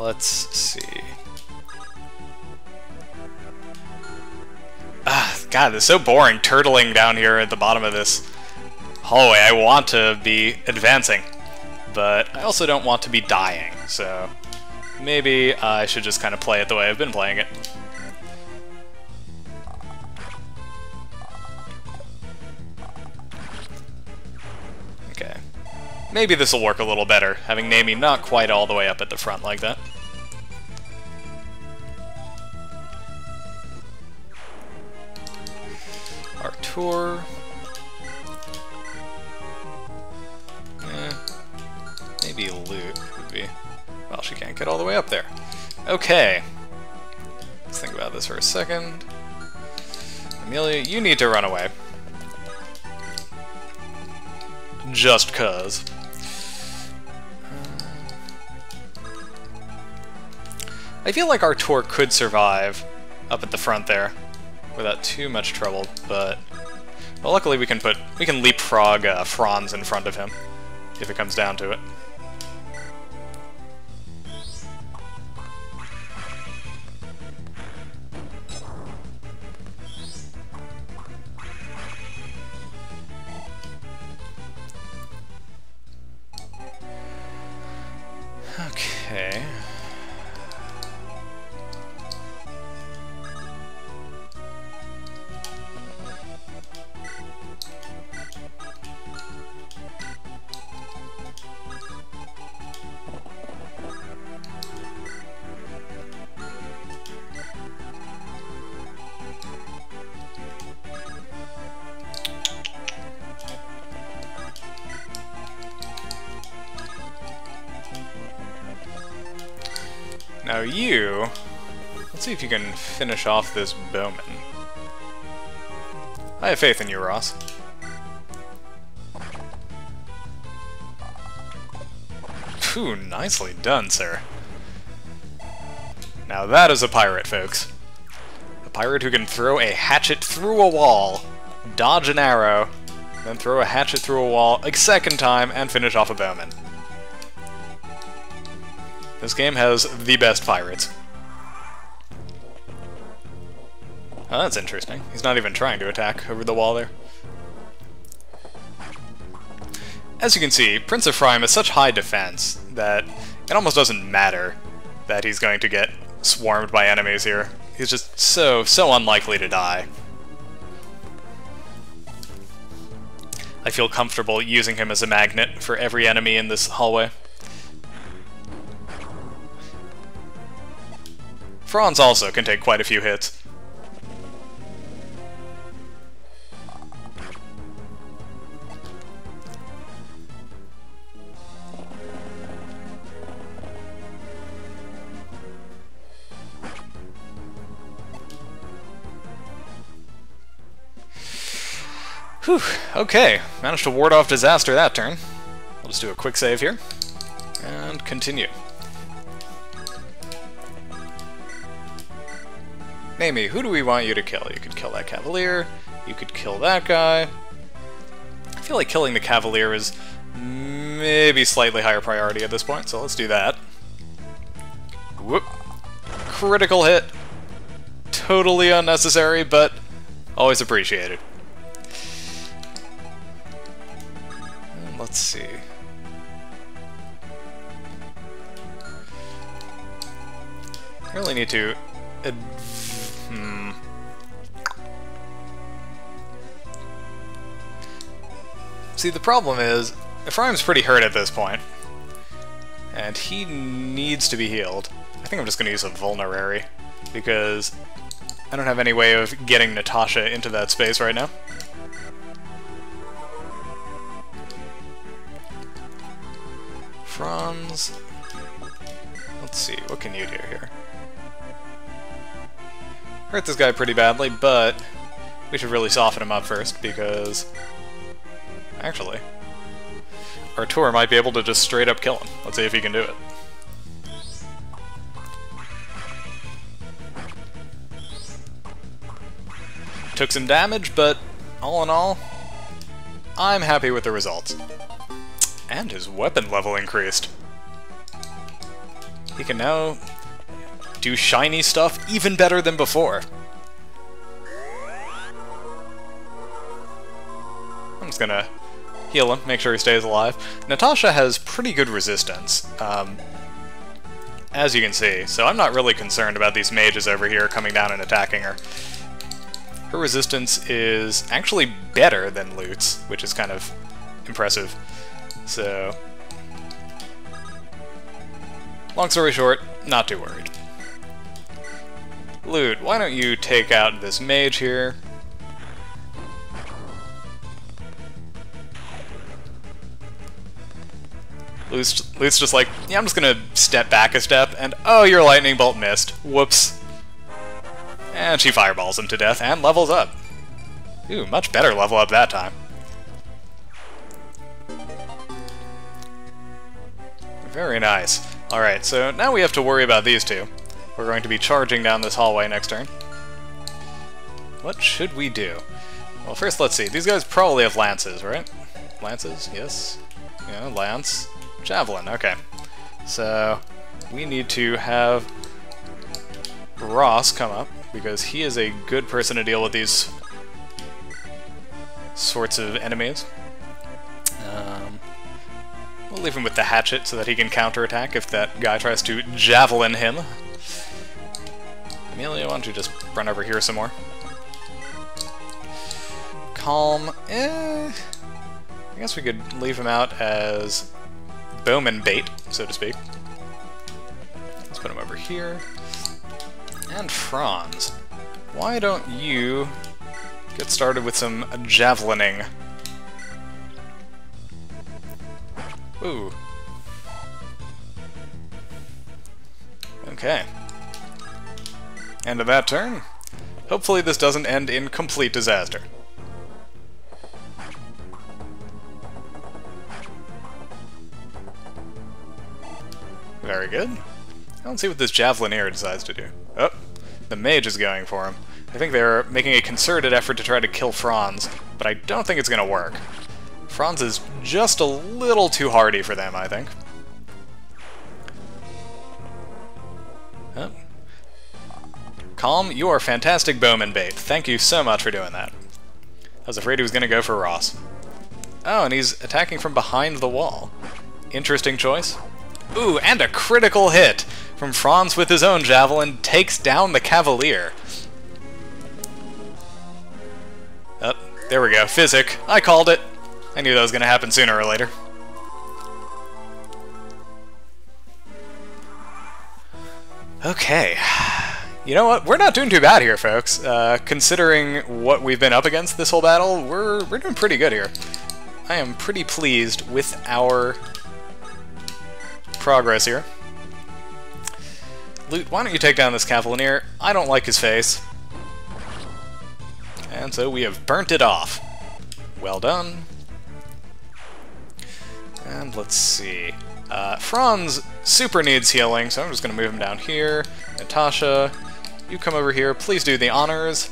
Let's see. God, it's so boring turtling down here at the bottom of this hallway. I want to be advancing, but I also don't want to be dying, so maybe I should just kind of play it the way I've been playing it. Okay. Maybe this will work a little better, having Naomi not quite all the way up at the front like that. Artur. Maybe loot would be... Well, she can't get all the way up there. Okay. Let's think about this for a second. Amelia, you need to run away. Just 'cause. I feel like Artur could survive up at the front there without too much trouble, but well, luckily we can leapfrog Franz in front of him if it comes down to it. Okay. Now you... Let's see if you can finish off this bowman. I have faith in you, Ross. Phew, nicely done, sir. Now that is a pirate, folks. A pirate who can throw a hatchet through a wall, dodge an arrow, then throw a hatchet through a wall a second time, and finish off a bowman. This game has the best pirates. Oh, that's interesting. He's not even trying to attack over the wall there. As you can see, Prince of Ephraim has such high defense that it almost doesn't matter that he's going to get swarmed by enemies here. He's just so unlikely to die. I feel comfortable using him as a magnet for every enemy in this hallway. Franz also can take quite a few hits. Whew, okay. Managed to ward off disaster that turn. We'll just do a quick save here, and continue. Naomi, who do we want you to kill? You could kill that Cavalier, you could kill that guy. I feel like killing the Cavalier is maybe slightly higher priority at this point, so let's do that. Whoop. Critical hit. Totally unnecessary, but always appreciated. And let's see. Really need to... See, the problem is, Ephraim's pretty hurt at this point, and he needs to be healed. I think I'm just going to use a Vulnerary, because I don't have any way of getting Natasha into that space right now. Franz... Let's see, what can you do here? Hurt this guy pretty badly, but we should really soften him up first, because... Actually, Artur might be able to just straight up kill him. Let's see if he can do it. Took some damage, but all in all, I'm happy with the results. And his weapon level increased. he can now do shiny stuff even better than before. I'm just gonna heal him, make sure he stays alive. Natasha has pretty good resistance, as you can see, so I'm not really concerned about these mages over here coming down and attacking her. Her resistance is actually better than Loot's, which is kind of impressive. So, long story short, not too worried. Loot, why don't you take out this mage here? Loot's just like, yeah, I'm just gonna step back a step, and oh, your lightning bolt missed. Whoops. And she fireballs him to death and levels up. Ooh, much better level up that time. Very nice. Alright, so now we have to worry about these two. We're going to be charging down this hallway next turn. What should we do? Well, first let's see. These guys probably have lances, right? Lances, yes. Yeah, lance. Javelin, okay. So, we need to have Ross come up, because he is a good person to deal with these sorts of enemies. We'll leave him with the hatchet so that he can counterattack if that guy tries to javelin him. Amelia, why don't you just run over here some more? Calm, I guess we could leave him out as bowman bait, so to speak. Let's put him over here. And Franz, why don't you get started with some javelining? Ooh. Okay. End of that turn. Hopefully this doesn't end in complete disaster. Very good. I don't see what this javelineer decides to do. Oh, the mage is going for him. I think they're making a concerted effort to try to kill Franz, but I don't think it's going to work. Franz is just a little too hardy for them, I think. Oh. Calm, you are fantastic bowman bait. Thank you so much for doing that. I was afraid he was going to go for Ross. Oh, and he's attacking from behind the wall. Interesting choice. Ooh, and a critical hit from Franz with his own javelin takes down the Cavalier. Oh, there we go. Physic. I called it. I knew that was going to happen sooner or later. Okay. You know what? We're not doing too bad here, folks. Considering what we've been up against this whole battle, we're doing pretty good here. I am pretty pleased with our progress here. Loot, why don't you take down this Cavalier? I don't like his face. And so we have burnt it off. Well done. And let's see. Franz super needs healing, so I'm just going to move him down here. Natasha, you come over here. Please do the honors.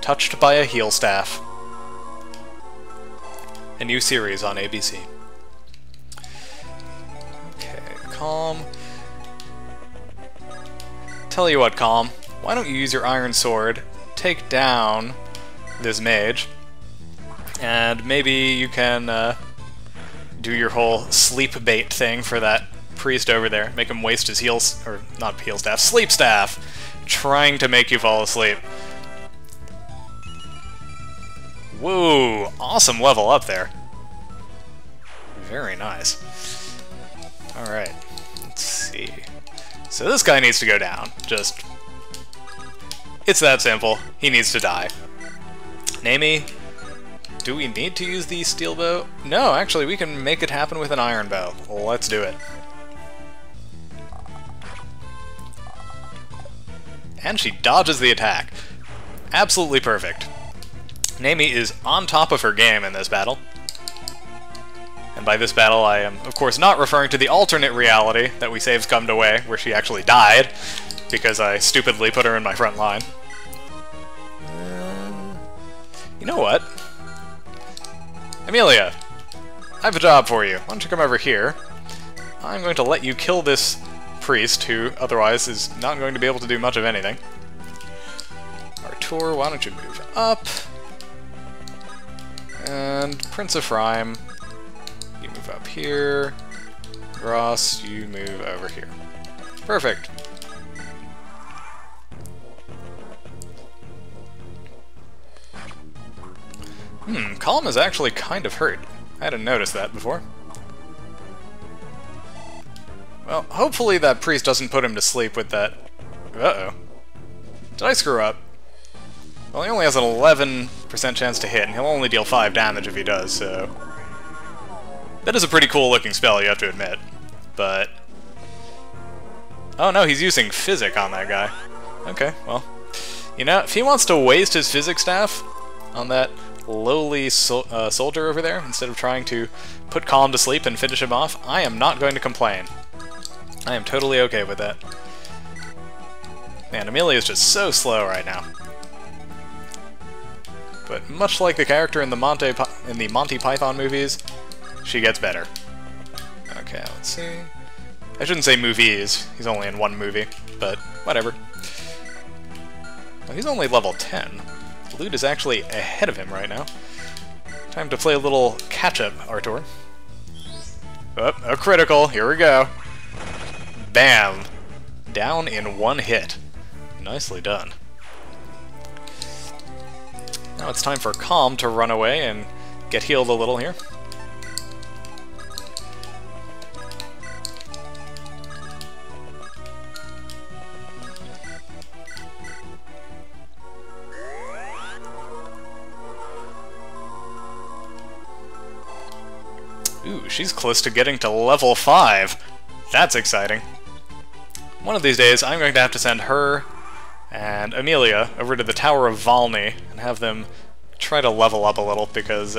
Touched by a heal staff. A new series on ABC. Okay, Calm. Tell you what, Calm. Why don't you use your iron sword, take down this mage, and maybe you can do your whole sleep bait thing for that priest over there. Make him waste his heals, or not heal staff, sleep staff, trying to make you fall asleep. Whoa, awesome level up there. Very nice. Alright, let's see. So this guy needs to go down. Just... it's that simple. He needs to die. Namie, do we need to use the steel bow? No, actually, we can make it happen with an iron bow. Let's do it. And she dodges the attack. Absolutely perfect. Namie is on top of her game in this battle. And by this battle, I am, of course, not referring to the alternate reality that we saved Scummed Away, where she actually died, because I stupidly put her in my front line. You know what? Amelia, I have a job for you. Why don't you come over here? I'm going to let you kill this priest, who otherwise is not going to be able to do much of anything. Artur, why don't you move up? And Prince Ephraim, you move up here. Ross, you move over here. Perfect. Colm is actually kind of hurt. I hadn't noticed that before. Well, hopefully that priest doesn't put him to sleep with that... Uh-oh. Did I screw up? Well, he only has an 11% chance to hit, and he'll only deal 5 damage if he does, so... That is a pretty cool looking spell, you have to admit. But... Oh no, he's using Physic on that guy. Okay, well... You know, if he wants to waste his Physic staff on that lowly soldier over there, instead of trying to put Colm to sleep and finish him off, I am not going to complain. I am totally okay with that. Man, Amelia's just so slow right now. But much like the character in the Monty Python movies, she gets better. Okay, let's see. I shouldn't say movies, he's only in one movie, but whatever. Well, he's only level 10. Lute is actually ahead of him right now. Time to play a little catch-up, Artur. Oh, a critical, here we go. Bam! Down in one hit. Nicely done. Now it's time for Colm to run away and get healed a little here. Ooh, she's close to getting to level 5. That's exciting. One of these days, I'm going to have to send her and Amelia over to the Tower of Valny and have them try to level up a little, because,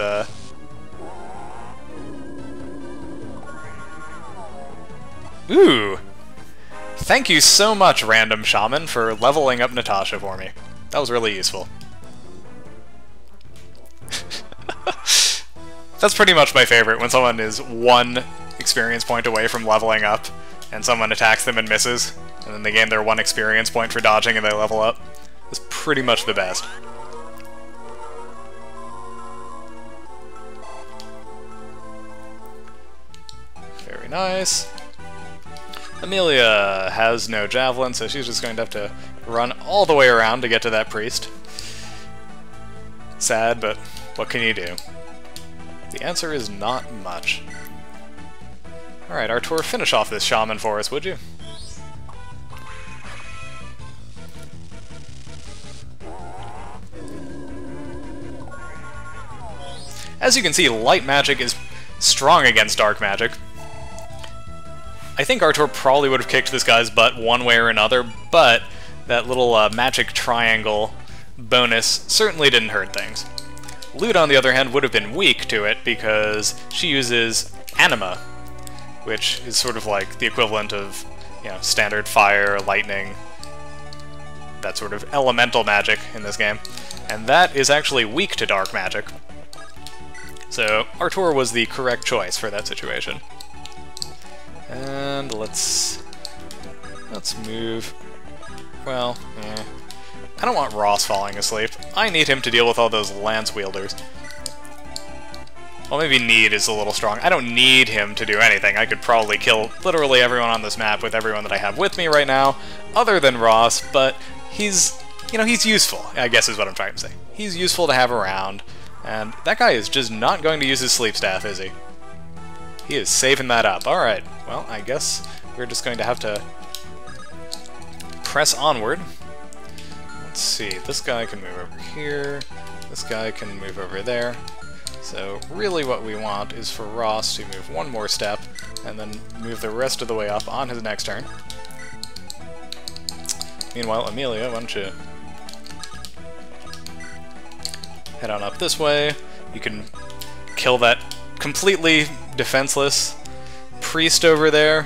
Ooh! Thank you so much, random shaman, for leveling up Natasha for me. That was really useful. That's pretty much my favorite, when someone is 1 experience point away from leveling up, and someone attacks them and misses, and then they gain their 1 experience point for dodging and they level up. It's pretty much the best. Very nice. Amelia has no javelin, so she's just going to have to run all the way around to get to that priest. Sad, but what can you do? The answer is not much. Alright, Artur, finish off this shaman for us, would you? As you can see, light magic is strong against dark magic. I think Artur probably would have kicked this guy's butt one way or another, but that little magic triangle bonus certainly didn't hurt things. Lute, on the other hand, would have been weak to it because she uses Anima, which is sort of like the equivalent of, you know, standard fire, lightning, that sort of elemental magic in this game. And that is actually weak to dark magic. So Artur was the correct choice for that situation. And let's move. Well, I don't want Ross falling asleep. I need him to deal with all those lance wielders. Well, maybe need is a little strong. I don't need him to do anything. I could probably kill literally everyone on this map with everyone that I have with me right now, other than Ross, but he's, you know, he's useful, I guess is what I'm trying to say. He's useful to have around, and that guy is just not going to use his sleep staff, is he? He is saving that up. Alright, well, I guess we're just going to have to press onward. Let's see, this guy can move over here, this guy can move over there. So really what we want is for Ross to move 1 more step, and then move the rest of the way up on his next turn. Meanwhile, Amelia, why don't you head on up this way. You can kill that completely defenseless priest over there,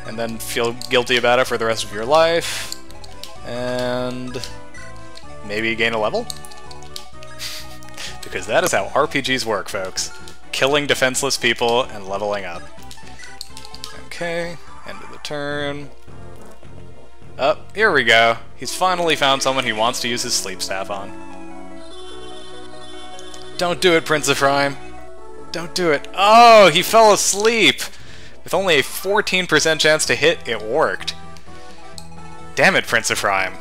and then feel guilty about it for the rest of your life. And maybe gain a level? Because that is how RPGs work, folks. killing defenseless people and leveling up. Okay, end of the turn. Here we go. He's finally found someone he wants to use his sleep staff on. Don't do it, Prince of Rhyme. Don't do it. Oh, he fell asleep! With only a 14% chance to hit, it worked. Damn it, Prince of Rhyme.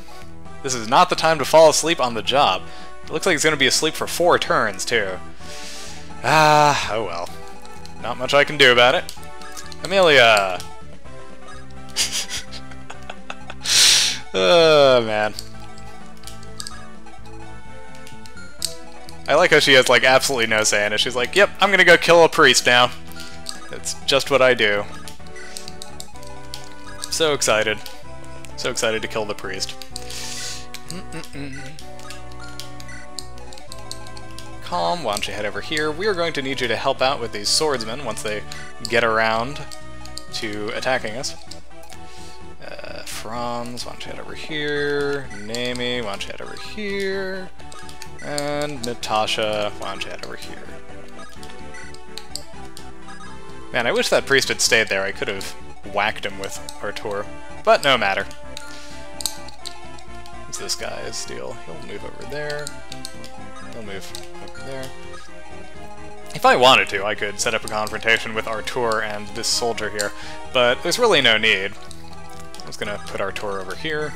This is not the time to fall asleep on the job. It looks like he's going to be asleep for 4 turns, too. Oh well. Not much I can do about it. Amelia! Oh, man. I like how she has, like, absolutely no say in it. She's like, yep, I'm gonna go kill a priest now. That's just what I do. So excited. So excited to kill the priest. Calm, why don't you head over here? We are going to need you to help out with these swordsmen once they get around to attacking us. Franz, why don't you head over here? Naomi, why don't you head over here? And Natasha, why don't you head over here? Man, I wish that priest had stayed there. I could have whacked him with Artur. But no matter. What's this guy's deal? He'll move over there. He'll move over there. If I wanted to, I could set up a confrontation with Artur and this soldier here, but there's really no need. I'm just gonna put Artur over here,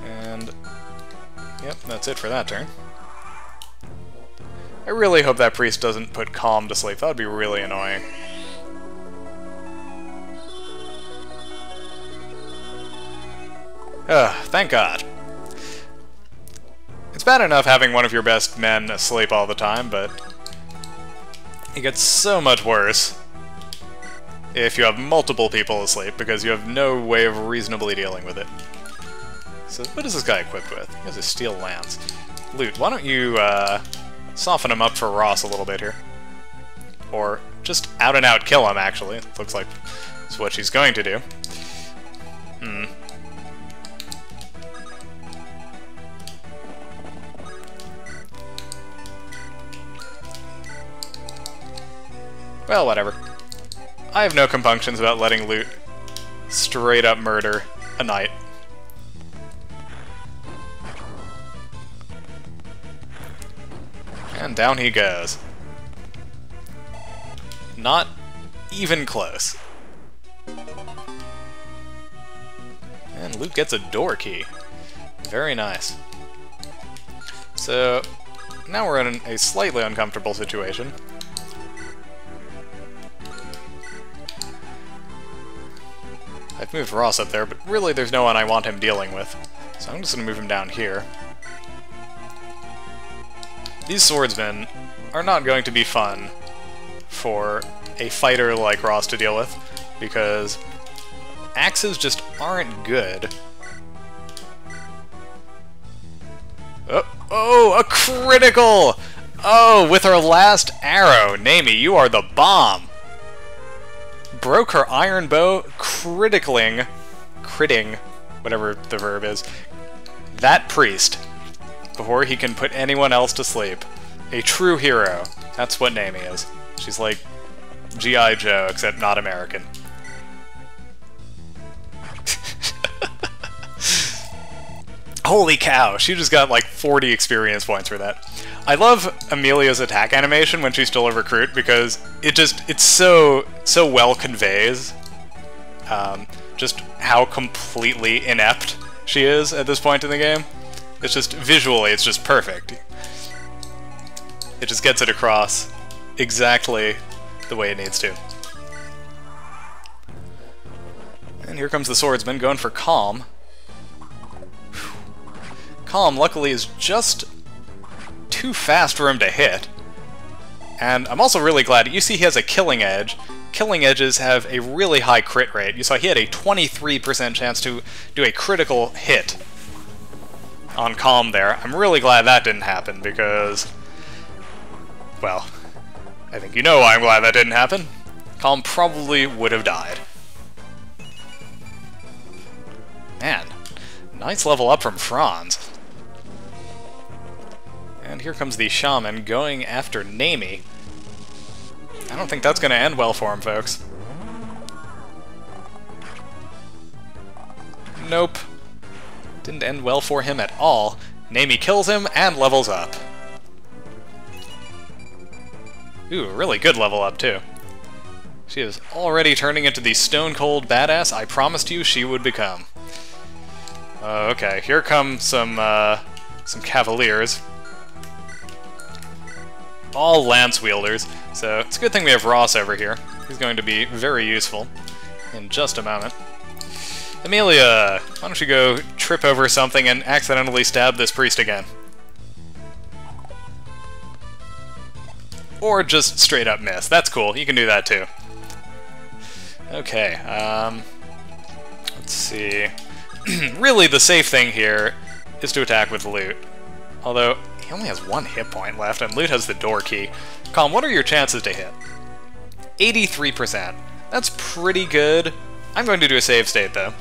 and yep, that's it for that turn. I really hope that priest doesn't put Calm to sleep. That would be really annoying. Thank God. It's bad enough having one of your best men asleep all the time, but it gets so much worse if you have multiple people asleep, because you have no way of reasonably dealing with it. So, what is this guy equipped with? He has a steel lance. Loot, why don't you, soften him up for Ross a little bit here? Or just out-and-out kill him, actually. It looks like that's what she's going to do. Well, whatever. I have no compunctions about letting Loot straight up murder a knight. And down he goes. Not even close. And Loot gets a door key. Very nice. So, now we're in a slightly uncomfortable situation. I've moved Ross up there, but really there's no one I want him dealing with. So I'm just going to move him down here. These swordsmen are not going to be fun for a fighter like Ross to deal with, because axes just aren't good. Oh, a critical! Oh, with her last arrow. Naomi, you are the bomb! Broke her iron bow, critting, whatever the verb is, that priest, before he can put anyone else to sleep. A true hero. That's what Naomi is. She's like G.I. Joe, except not American. Holy cow, she just got like 40 experience points for that. I love Amelia's attack animation when she's still a recruit, because it's so well conveys just how completely inept she is at this point in the game. It's just, visually, it's just perfect. It just gets it across exactly the way it needs to. And here comes the swordsman going for Calm. Calm, luckily, is just too fast for him to hit. And I'm also really glad, you see he has a killing edge. Killing edges have a really high crit rate. You saw he had a 23% chance to do a critical hit on Calm there. I'm really glad that didn't happen, because, well, I think you know why I'm glad that didn't happen. Calm probably would have died. Man, nice level up from Franz. And here comes the shaman going after Naomi. I don't think that's going to end well for him, folks. Nope. Didn't end well for him at all. Naomi kills him and levels up. Ooh, a really good level up, too. She is already turning into the stone-cold badass I promised you she would become. Okay, here come some cavaliers. All lance wielders, so it's a good thing we have Ross over here. He's going to be very useful in just a moment. Amelia, why don't you go trip over something and accidentally stab this priest again? Or just straight up miss. That's cool, you can do that too. Okay, let's see. Really, the safe thing here is to attack with loot. Although, he only has 1 hit point left, and loot has the door key. Calm, what are your chances to hit? 83%. That's pretty good. I'm going to do a save state, though.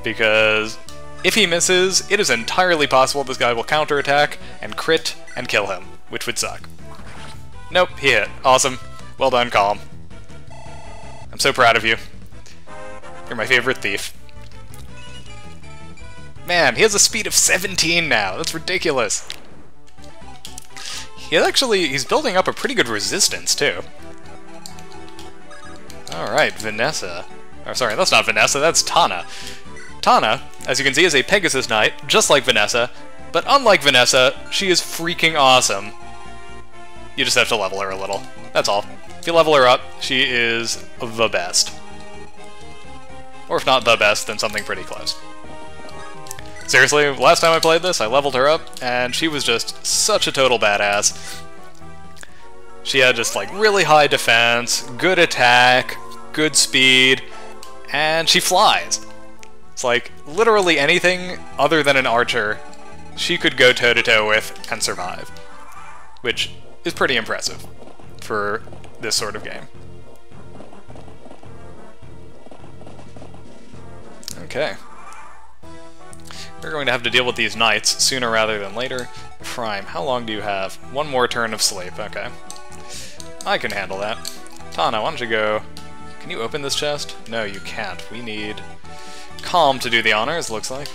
Because if he misses, it is entirely possible this guy will counterattack and crit and kill him, which would suck. Nope, he hit. Awesome. Well done, Calm. I'm so proud of you. You're my favorite thief. Man, he has a speed of 17 now. That's ridiculous. He's building up a pretty good resistance, too. Alright, Vanessa. Oh, sorry, that's not Vanessa, that's Tana. Tana, as you can see, is a Pegasus Knight, just like Vanessa, but unlike Vanessa, she is freaking awesome. You just have to level her a little. That's all. If you level her up, she is the best. Or if not the best, then something pretty close. Seriously, last time I played this, I leveled her up, and she was just such a total badass. She had just, like, really high defense, good attack, good speed, and she flies. It's like, literally anything other than an archer, she could go toe-to-toe with and survive. Which is pretty impressive for this sort of game. Okay. We're going to have to deal with these knights sooner rather than later. Prime, how long do you have? 1 more turn of sleep, okay. I can handle that. Tana, why don't you go... Can you open this chest? No, you can't. We need Calm to do the honors, looks like.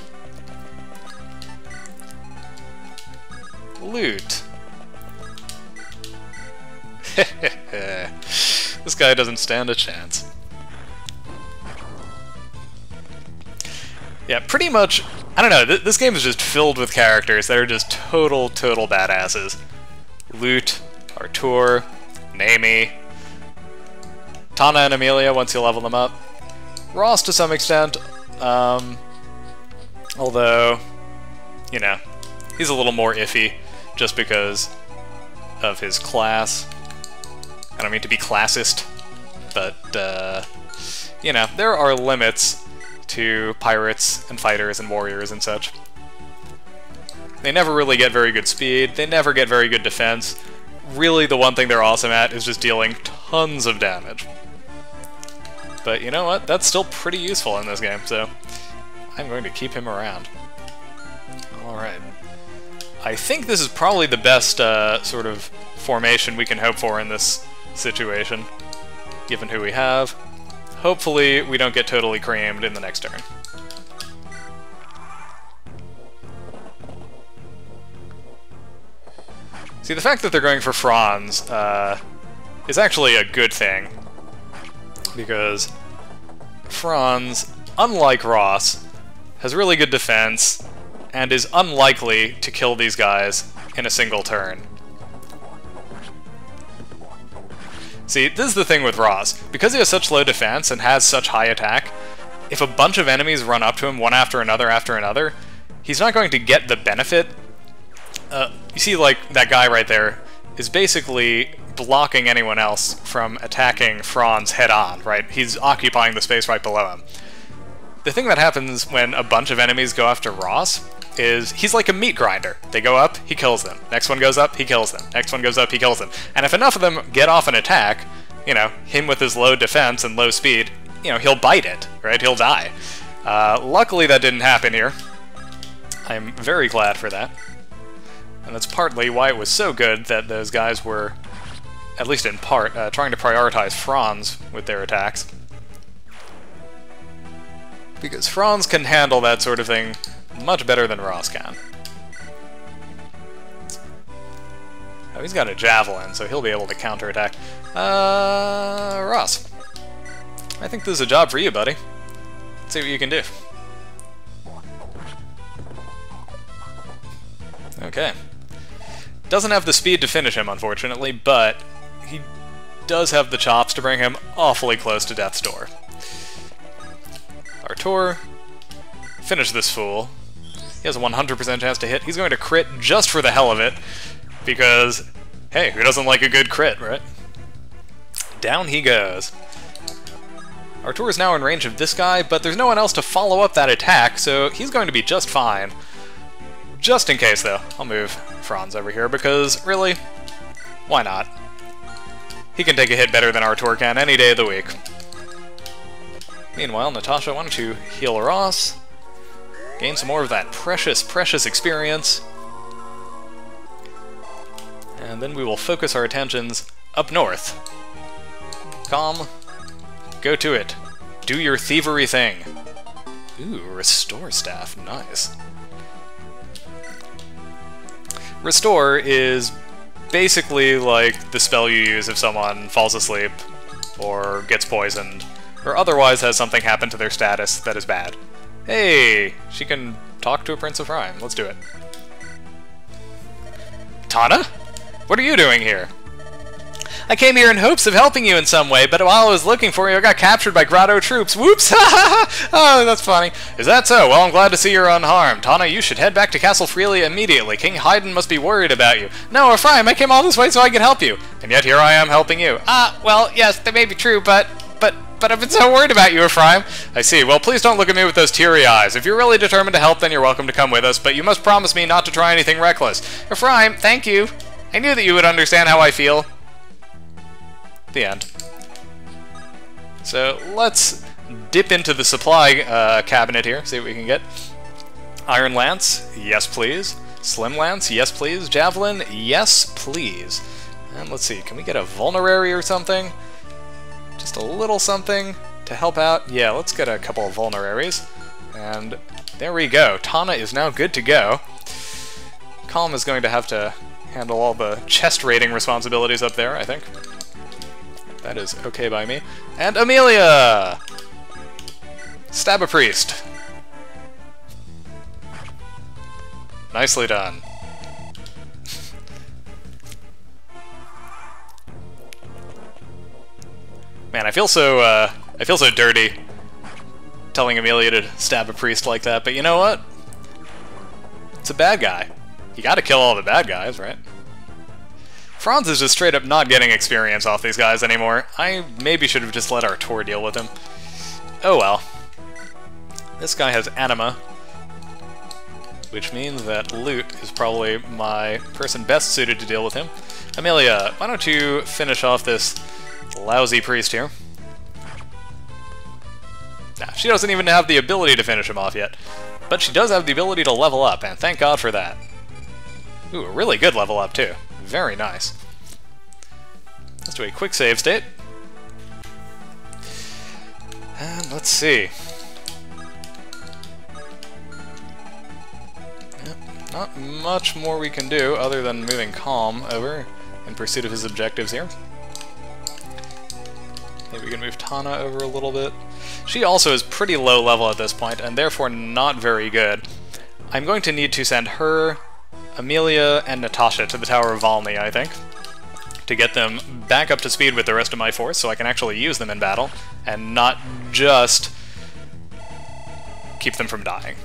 Loot. This guy doesn't stand a chance. Yeah, pretty much, I don't know, this game is just filled with characters that are just total badasses. Lute, Artur, Naomi, Tana and Amelia once you level them up. Ross to some extent, although, you know, he's a little more iffy just because of his class. I don't mean to be classist, but, you know, there are limits to pirates and fighters and warriors and such. They never really get very good speed, they never get very good defense. Really the one thing they're awesome at is just dealing tons of damage. But you know what, that's still pretty useful in this game, so I'm going to keep him around. Alright. I think this is probably the best sort of formation we can hope for in this situation, given who we have. Hopefully we don't get totally creamed in the next turn. See, the fact that they're going for Franz is actually a good thing, because Franz, unlike Ross, has really good defense, and is unlikely to kill these guys in a single turn. See, this is the thing with Ross. Because he has such low defense and has such high attack, if a bunch of enemies run up to him one after another, he's not going to get the benefit. You see, like, that guy right there is basically blocking anyone else from attacking Franz head-on, right? He's occupying the space right below him. The thing that happens when a bunch of enemies go after Ross is he's like a meat grinder. They go up, he kills them. Next one goes up, he kills them. Next one goes up, he kills them. And if enough of them get off an attack, you know, him with his low defense and low speed, you know, he'll bite it, right? He'll die. Luckily that didn't happen here. I'm very glad for that. And that's partly why it was so good that those guys were at least in part, trying to prioritize Franz with their attacks. Because Franz can handle that sort of thing much better than Ross can. Oh, he's got a javelin, so he'll be able to counterattack. Ross. I think this is a job for you, buddy. Let's see what you can do. Okay. Doesn't have the speed to finish him, unfortunately, but he does have the chops to bring him awfully close to death's door. Artur, finish this fool. He has a 100% chance to hit. He's going to crit just for the hell of it, because, hey, who doesn't like a good crit, right? Down he goes. Artur is now in range of this guy, but there's no one else to follow up that attack, so he's going to be just fine. Just in case, though, I'll move Franz over here, because, really, why not? He can take a hit better than Artur can any day of the week. Meanwhile, Natasha, why don't you heal Ross? Gain some more of that precious, precious experience. And then we will focus our attentions up north. Calm. Go to it. Do your thievery thing. Ooh, Restore Staff. Nice. Restore is basically like the spell you use if someone falls asleep, or gets poisoned, or otherwise has something happen to their status that is bad. Hey, she can talk to a Prince of Rhyme. Let's do it. Tana? What are you doing here? I came here in hopes of helping you in some way, but while I was looking for you, I got captured by Grotto troops. Whoops! Oh, that's funny. Is that so? Well, I'm glad to see you're unharmed. Tana, you should head back to Castle Freelia immediately. King Haydn must be worried about you. No, Ephraim, I came all this way so I could help you. And yet here I am helping you. Well, yes, that may be true, but I've been so worried about you, Ephraim. I see. Well, please don't look at me with those teary eyes. If you're really determined to help, then you're welcome to come with us, but you must promise me not to try anything reckless. Ephraim, thank you. I knew that you would understand how I feel. The end. So let's dip into the supply cabinet here, see what we can get. Iron Lance, yes please. Slim Lance, yes please. Javelin, yes please. And let's see, can we get a Vulnerary or something? Just a little something to help out. Yeah, let's get a couple of Vulneraries. And there we go. Tana is now good to go. Calm is going to have to handle all the chest raiding responsibilities up there, I think. That is okay by me. And Amelia! Stab a priest. Nicely done. Man, I feel so dirty telling Amelia to stab a priest like that, but you know what? It's a bad guy. You gotta kill all the bad guys, right? Franz is just straight up not getting experience off these guys anymore. I maybe should have just let Artur deal with him. Oh well. This guy has anima, which means that Lute is probably my person best suited to deal with him. Amelia, why don't you finish off this lousy priest here? Nah, she doesn't even have the ability to finish him off yet, but she does have the ability to level up, and thank God for that. Ooh, a really good level up too. Very nice. Let's do a quick save state. And let's see. Yep, not much more we can do other than moving Calm over in pursuit of his objectives here. Maybe we can move Tana over a little bit. She also is pretty low level at this point, and therefore not very good. I'm going to need to send her, Amelia, and Natasha to the Tower of Valmy, I think, to get them back up to speed with the rest of my force so I can actually use them in battle, and not just keep them from dying.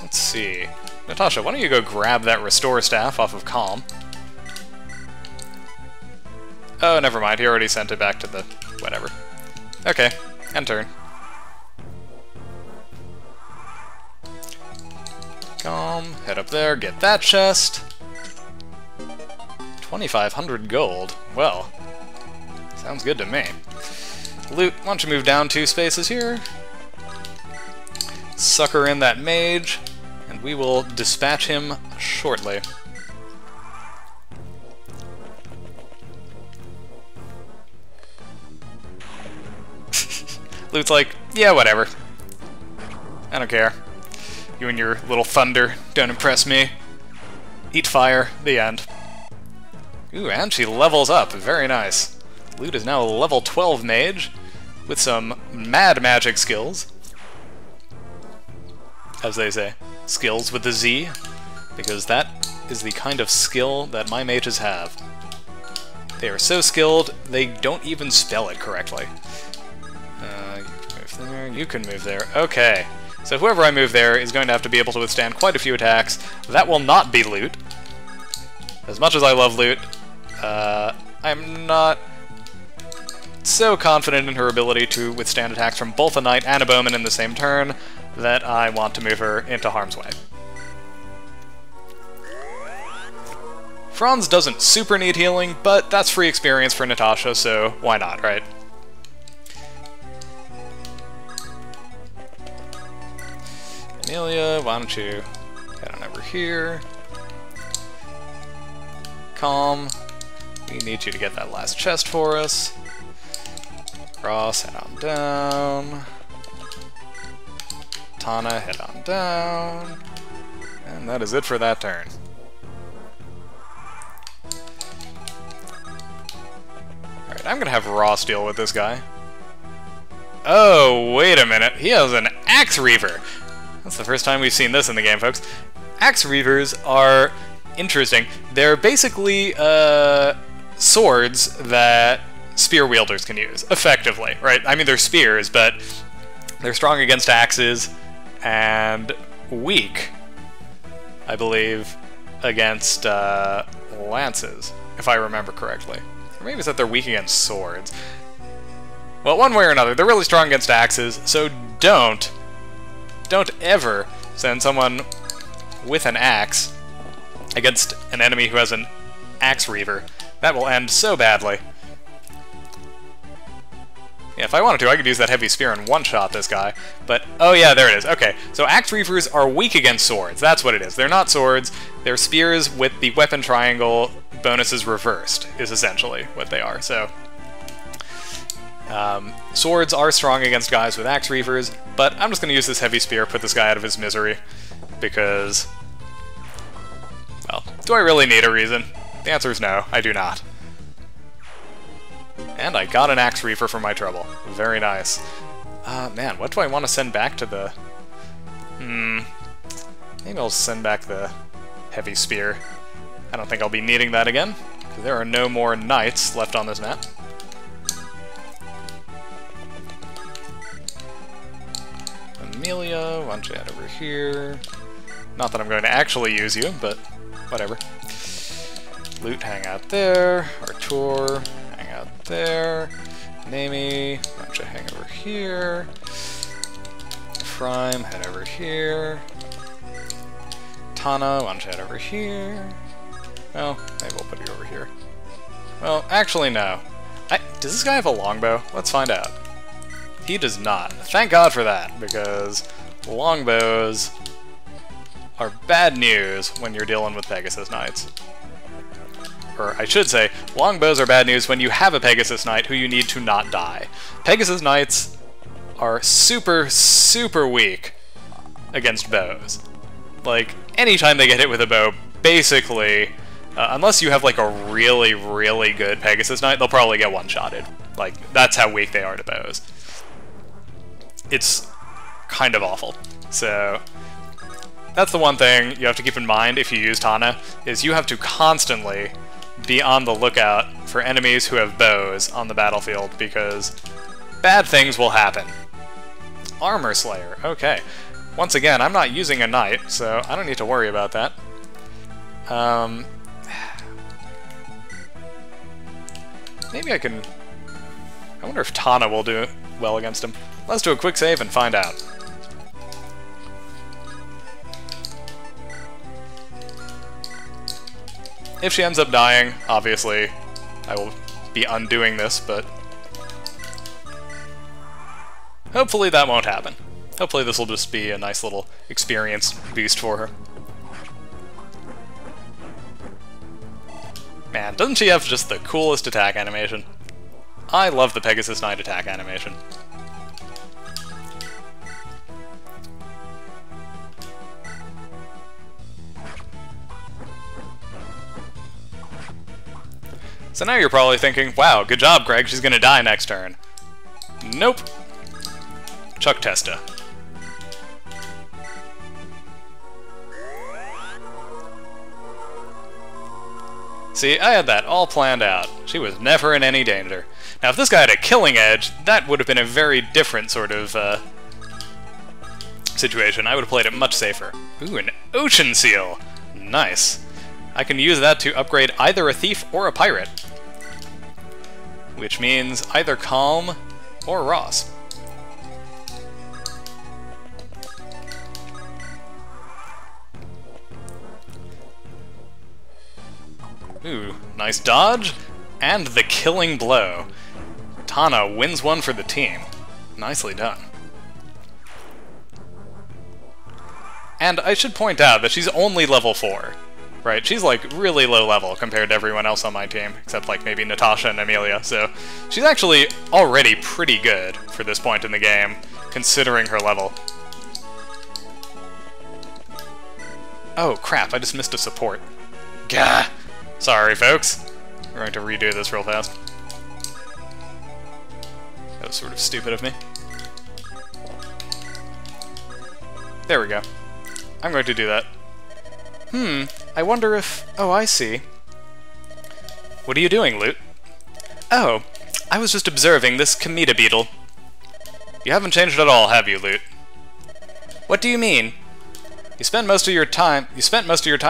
Let's see. Natasha, why don't you go grab that Restore Staff off of Calm? Oh, never mind. He already sent it back to the... whatever. Okay, end turn. Calm, head up there, get that chest. 2,500 gold. Well, sounds good to me. Lute, why don't you move down 2 spaces here? Sucker in that mage. and we will dispatch him shortly. Loot's like, yeah, whatever. I don't care. You and your little thunder don't impress me. Eat fire, the end. Ooh, and she levels up. Very nice. Loot is now a level 12 mage with some mad magic skills. As they say. Skills with the Z. Because that is the kind of skill that my mages have. They are so skilled, they don't even spell it correctly. You can move there, you can move there. Okay. So whoever I move there is going to have to be able to withstand quite a few attacks. That will not be Loot. As much as I love Loot, I'm not so confident in her ability to withstand attacks from both a knight and a bowman in the same turn that I want to move her into harm's way. Franz doesn't super need healing, but that's free experience for Natasha, so why not, right? Amelia, why don't you head on over here? Calm, we need you to get that last chest for us. Ross, head on down. Tana, head on down. And that is it for that turn. Alright, I'm gonna have Ross deal with this guy. Oh, wait a minute. He has an Axe Reaver. That's the first time we've seen this in the game, folks. Axe Reavers are interesting. They're basically swords that spear wielders can use, effectively, right? I mean, they're spears, but they're strong against axes and weak, I believe, against lances, if I remember correctly. Or maybe it's that they're weak against swords. Well, one way or another, they're really strong against axes, so don't ever send someone with an axe against an enemy who has an Axe Reaver. That will end so badly. Yeah, if I wanted to, I could use that heavy spear and one-shot this guy, but oh yeah, there it is. Okay, so Axe Reavers are weak against swords. That's what it is. They're not swords, they're spears with the weapon triangle bonuses reversed, is essentially what they are, so... swords are strong against guys with Axe Reavers, but I'm just going to use this heavy spear, put this guy out of his misery, because... well, do I really need a reason? The answer is no, I do not. And I got an Axe Reaver for my trouble. Very nice. Man, what do I want to send back to the... maybe I'll send back the heavy spear. I don't think I'll be needing that again, because there are no more knights left on this map. Amelia, why don't you head over here? Not that I'm going to actually use you, but whatever. Loot, hang out there. Artur, hang out there. Namie, why don't you hang over here? Prime, head over here. Tana, why don't you head over here? Well, maybe we'll put you over here. Well, actually, no. Does this guy have a longbow? Let's find out. He does not. Thank God for that, because longbows are bad news when you're dealing with Pegasus Knights. Or I should say, longbows are bad news when you have a Pegasus Knight who you need to not die. Pegasus Knights are super, super weak against bows. Like, anytime they get hit with a bow, basically, unless you have like a really, really good Pegasus Knight, they'll probably get one-shotted. Like, that's how weak they are to bows. It's kind of awful. So, that's the one thing you have to keep in mind if you use Tana, is you have to constantly be on the lookout for enemies who have bows on the battlefield, because bad things will happen. Armor Slayer, okay. Once again, I'm not using a knight, so I don't need to worry about that. Maybe I can... I wonder if Tana will do well against him. Let's do a quick save and find out. If she ends up dying, obviously, I will be undoing this, but... hopefully that won't happen. Hopefully this will just be a nice little experience boost for her. Man, doesn't she have just the coolest attack animation? I love the Pegasus Knight attack animation. So now you're probably thinking, wow, good job, Greg, she's gonna die next turn. Nope. Chuck Testa. See, I had that all planned out. She was never in any danger. Now, if this guy had a killing edge, that would have been a very different sort of, situation. I would have played it much safer. Ooh, an ocean seal! Nice. I can use that to upgrade either a thief or a pirate. Which means either Calm or Ross. Ooh, nice dodge, and the killing blow. Tana wins one for the team. Nicely done. And I should point out that she's only level 4, right? She's like really low level compared to everyone else on my team, except like maybe Natasha and Amelia, so she's actually already pretty good for this point in the game, considering her level. Oh crap, I just missed a support. Gah! Sorry, folks. We're going to redo this real fast. That was sort of stupid of me. There we go. I'm going to do that. I wonder if... Oh, I see. What are you doing, Lute? Oh, I was just observing this Cometa beetle. You haven't changed at all, have you, Lute? What do you mean? You spent most of your time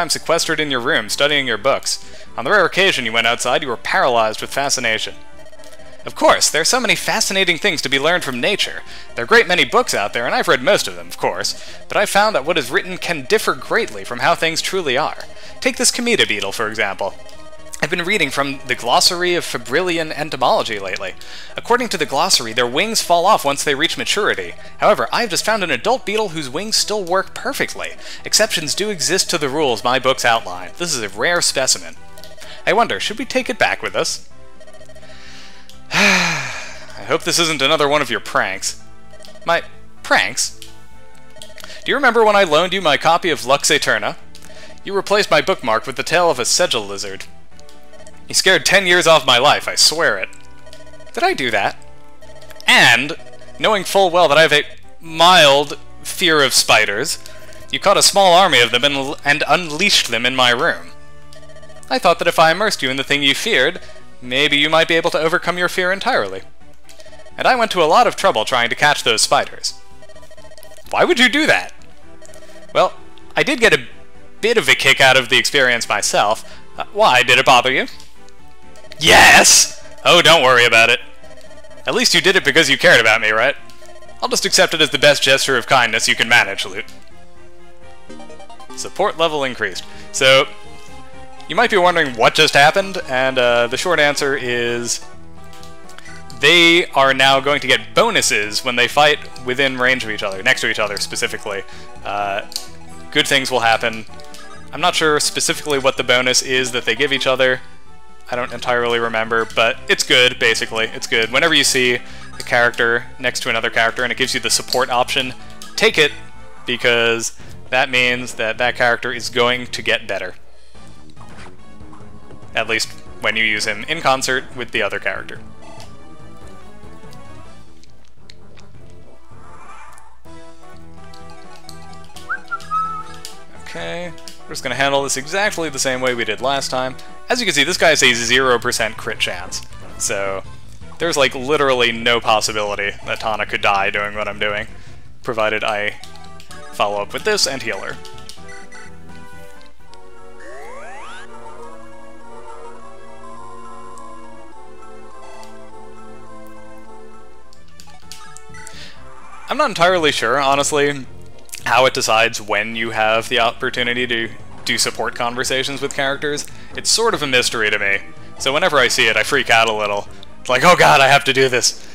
sequestered in your room, studying your books. On the rare occasion you went outside, you were paralyzed with fascination. Of course, there are so many fascinating things to be learned from nature. There are a great many books out there, and I've read most of them, of course, but I've found that what is written can differ greatly from how things truly are. Take this Cometa beetle, for example. I've been reading from the Glossary of Fabrillian Entomology lately. According to the glossary, their wings fall off once they reach maturity. However, I've just found an adult beetle whose wings still work perfectly. Exceptions do exist to the rules my books outline. This is a rare specimen. I wonder, should we take it back with us? I hope this isn't another one of your pranks. My... pranks? Do you remember when I loaned you my copy of Lux Aeterna? You replaced my bookmark with the tail of a sigil lizard. You scared 10 years off my life, I swear it. Did I do that? And, knowing full well that I have a mild fear of spiders, you caught a small army of them and unleashed them in my room. I thought that if I immersed you in the thing you feared, maybe you might be able to overcome your fear entirely. And I went to a lot of trouble trying to catch those spiders. Why would you do that? Well, I did get a bit of a kick out of the experience myself. Why? Did it bother you? Yes! Oh, don't worry about it. At least you did it because you cared about me, right? I'll just accept it as the best gesture of kindness you can manage, Lute. Support level increased. So, you might be wondering what just happened, and the short answer is they are now going to get bonuses when they fight within range of each other, next to each other specifically. Good things will happen. I'm not sure specifically what the bonus is that they give each other. I don't entirely remember, but it's good, basically. It's good. Whenever you see a character next to another character and it gives you the support option, take it, because that means that that character is going to get better. At least when you use him in concert with the other character. Okay, we're just going to handle this exactly the same way we did last time. As you can see, this guy has a 0% crit chance, so there's like literally no possibility that Tana could die doing what I'm doing, provided I follow up with this and heal her. I'm not entirely sure, honestly, how it decides when you have the opportunity to do support conversations with characters. It's sort of a mystery to me. So whenever I see it, I freak out a little. It's like, oh god, I have to do this.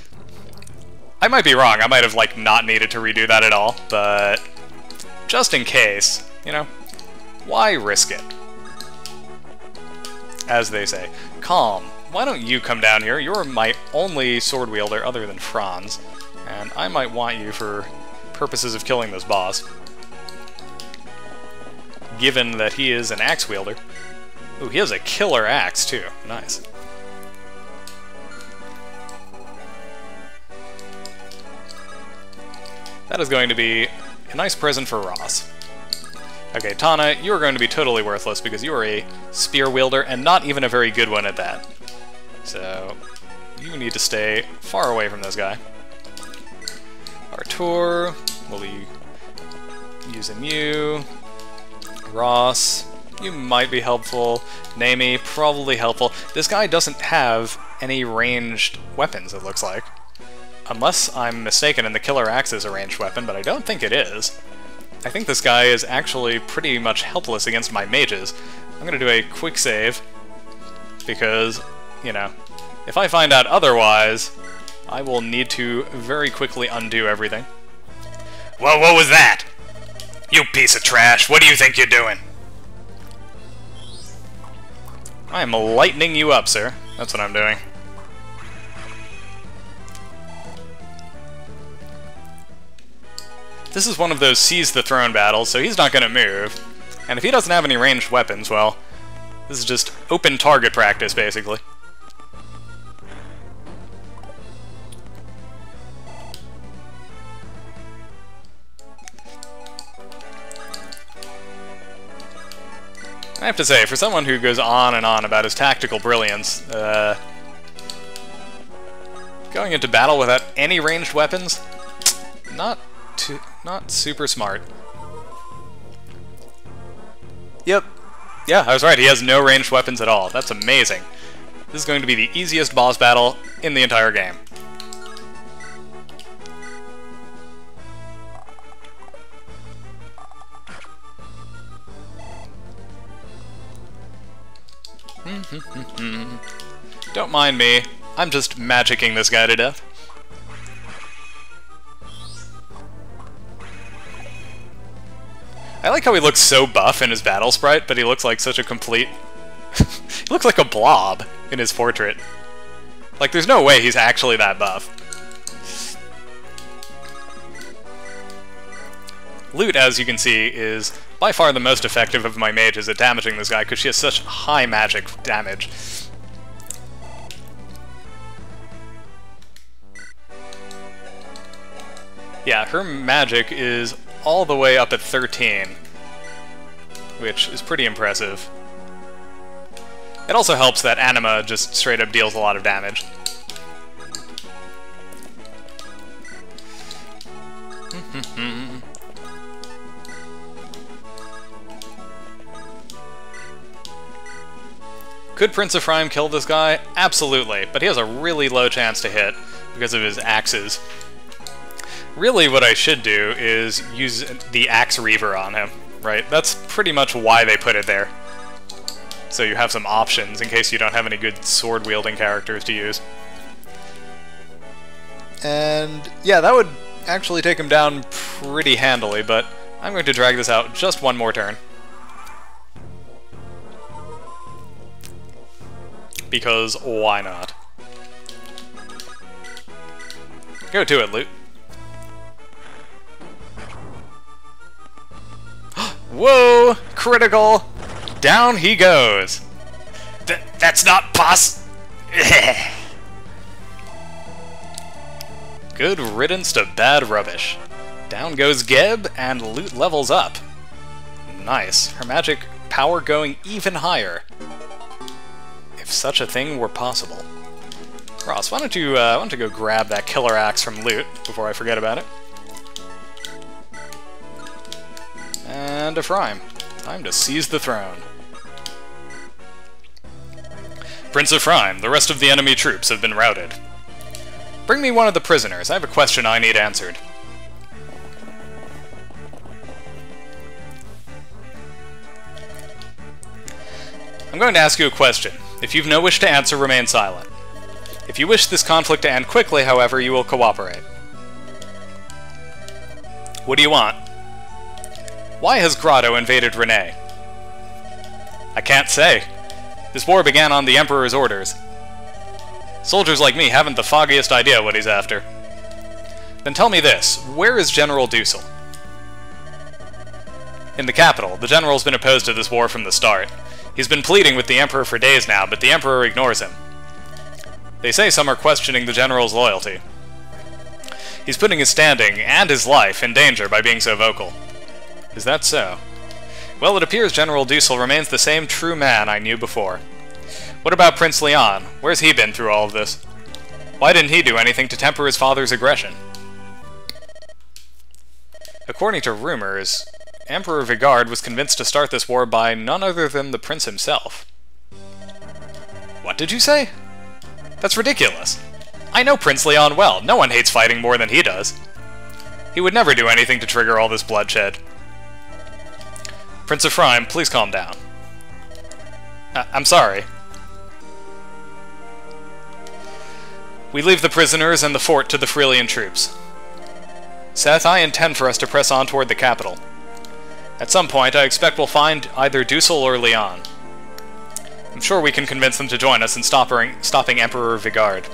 I might be wrong. I might have, like, not needed to redo that at all, but just in case, you know, why risk it? As they say. Calm, why don't you come down here? You're my only sword wielder other than Franz, and I might want you for purposes of killing this boss. Given that he is an axe wielder. Ooh, he has a killer axe, too. Nice. That is going to be a nice present for Ross. Okay, Tana, you are going to be totally worthless because you are a spear wielder, and not even a very good one at that. So, you need to stay far away from this guy. Artur, we'll be using you. Ross, you might be helpful. Nami, probably helpful. This guy doesn't have any ranged weapons, it looks like. Unless I'm mistaken and the killer axe is a ranged weapon, but I don't think it is. I think this guy is actually pretty much helpless against my mages. I'm gonna do a quick save, because, you know, if I find out otherwise, I will need to very quickly undo everything. Whoa, what was that? You piece of trash, what do you think you're doing? I am lightening you up, sir. That's what I'm doing. This is one of those seize the throne battles, so he's not going to move. And if he doesn't have any ranged weapons, well, this is just open target practice, basically. I have to say, for someone who goes on and on about his tactical brilliance, going into battle without any ranged weapons, not super smart. Yep. Yeah, I was right, he has no ranged weapons at all. That's amazing. This is going to be the easiest boss battle in the entire game. Don't mind me, I'm just magicking this guy to death. I like how he looks so buff in his battle sprite, but he looks like such a complete... he looks like a blob in his portrait. Like, there's no way he's actually that buff. Lute, as you can see, is by far the most effective of my mages at damaging this guy, because she has such high magic damage. Yeah, her magic is all the way up at 13, which is pretty impressive. It also helps that Anima just straight up deals a lot of damage. Could Prince of Rhyme kill this guy? Absolutely, but he has a really low chance to hit because of his axes. Really, what I should do is use the Axe Reaver on him, right? That's pretty much why they put it there. So you have some options in case you don't have any good sword-wielding characters to use. And yeah, that would actually take him down pretty handily, but I'm going to drag this out just one more turn. Because why not? Go to it, Lute. Whoa! Critical! Down he goes! That's not Good riddance to bad rubbish. Down goes Geb, and Lute levels up. Nice. Her magic power going even higher. If such a thing were possible. Ross, why don't you go grab that killer axe from Lute before I forget about it? And Ephraim. Time to seize the throne. Prince Ephraim, the rest of the enemy troops have been routed. Bring me one of the prisoners. I have a question I need answered. I'm going to ask you a question. If you've no wish to answer, remain silent. If you wish this conflict to end quickly, however, you will cooperate. What do you want? Why has Grotto invaded Renee? I can't say. This war began on the Emperor's orders. Soldiers like me haven't the foggiest idea what he's after. Then tell me this, where is General Dussel? In the capital. The general's been opposed to this war from the start. He's been pleading with the Emperor for days now, but the Emperor ignores him. They say some are questioning the general's loyalty. He's putting his standing, and his life, in danger by being so vocal. Is that so? Well, it appears General Dussel remains the same true man I knew before. What about Prince Leon? Where's he been through all of this? Why didn't he do anything to temper his father's aggression? According to rumors, Emperor Vigard was convinced to start this war by none other than the prince himself. What did you say? That's ridiculous. I know Prince Leon well. No one hates fighting more than he does. He would never do anything to trigger all this bloodshed. Prince Ephraim, please calm down. I'm sorry. We leave the prisoners and the fort to the Freelian troops. Seth, I intend for us to press on toward the capital. At some point, I expect we'll find either Dussel or Leon. I'm sure we can convince them to join us in stopping Emperor Vigard.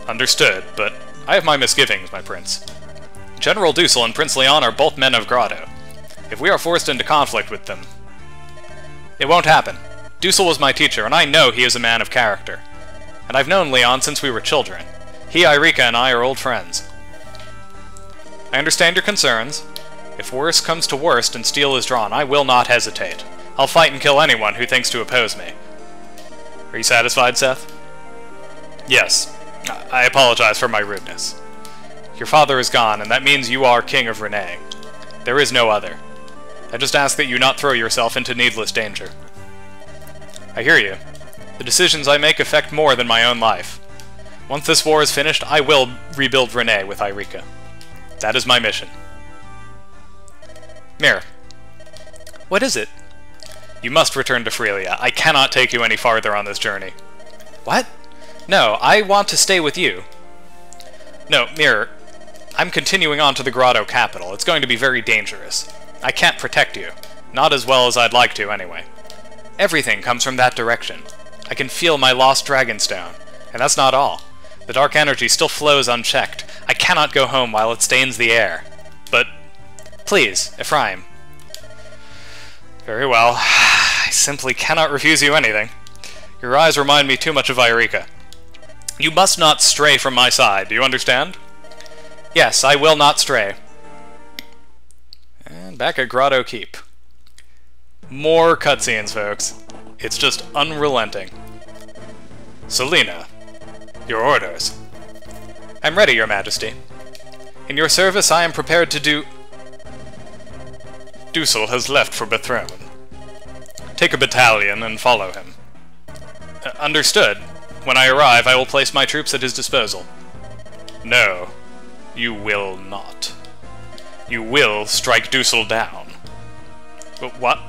Understood, but I have my misgivings, my prince. General Dussel and Prince Leon are both men of Grotto. If we are forced into conflict with them... It won't happen. Dussel was my teacher, and I know he is a man of character. And I've known Leon since we were children. He, Irika, and I are old friends. I understand your concerns. If worst comes to worst and steel is drawn, I will not hesitate. I'll fight and kill anyone who thinks to oppose me. Are you satisfied, Seth? Yes. I apologize for my rudeness. Your father is gone, and that means you are King of Renee. There is no other. I just ask that you not throw yourself into needless danger. I hear you. The decisions I make affect more than my own life. Once this war is finished, I will rebuild Renee with Irika. That is my mission. Mir. What is it? You must return to Freelia. I cannot take you any farther on this journey. What? No, I want to stay with you. No, Mir, I'm continuing on to the Grotto capital. It's going to be very dangerous. I can't protect you. Not as well as I'd like to, anyway. Everything comes from that direction. I can feel my lost Dragonstone. And that's not all. The dark energy still flows unchecked. I cannot go home while it stains the air. But, please, Ephraim. Very well. I simply cannot refuse you anything. Your eyes remind me too much of Irika. You must not stray from my side, do you understand? Yes, I will not stray. And back at Grotto Keep. More cutscenes, folks. It's just unrelenting. Selena, your orders. I'm ready, Your Majesty. In your service, I am prepared to do... Dussel has left for Bethrone. Take a battalion and follow him. Understood. When I arrive, I will place my troops at his disposal. No, you will not. You will strike Dussel down. But what?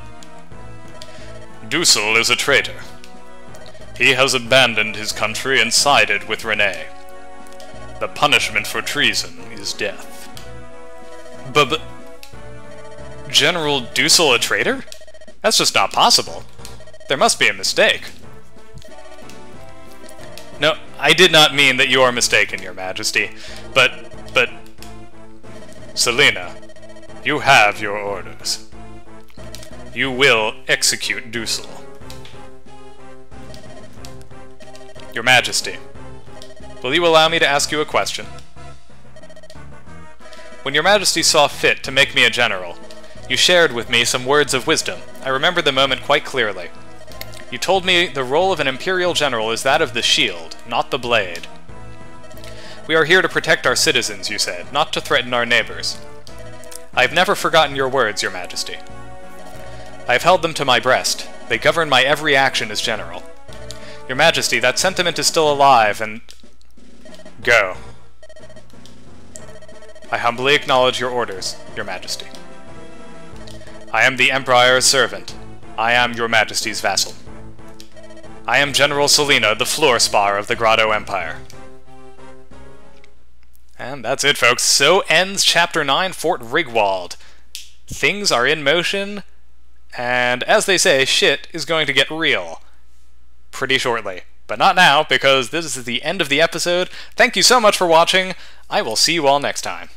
Dussel is a traitor. He has abandoned his country and sided with Renee. The punishment for treason is death. But... General Dussel a traitor? That's just not possible. There must be a mistake. No, I did not mean that you are mistaken, Your Majesty, but... Selena, you have your orders. You will execute Dussel. Your Majesty, will you allow me to ask you a question? When Your Majesty saw fit to make me a general, you shared with me some words of wisdom. I remember the moment quite clearly. You told me the role of an imperial general is that of the shield, not the blade. We are here to protect our citizens, you said, not to threaten our neighbors. I have never forgotten your words, Your Majesty. I have held them to my breast. They govern my every action as general. Your Majesty, that sentiment is still alive, and... Go. I humbly acknowledge your orders, Your Majesty. I am the Empire's servant. I am Your Majesty's vassal. I am General Selena, the floor spar of the Grotto Empire. And that's it, folks. So ends Chapter 9, Fort Rigwald. Things are in motion, and as they say, shit is going to get real. Pretty shortly. But not now, because this is the end of the episode. Thank you so much for watching. I will see you all next time.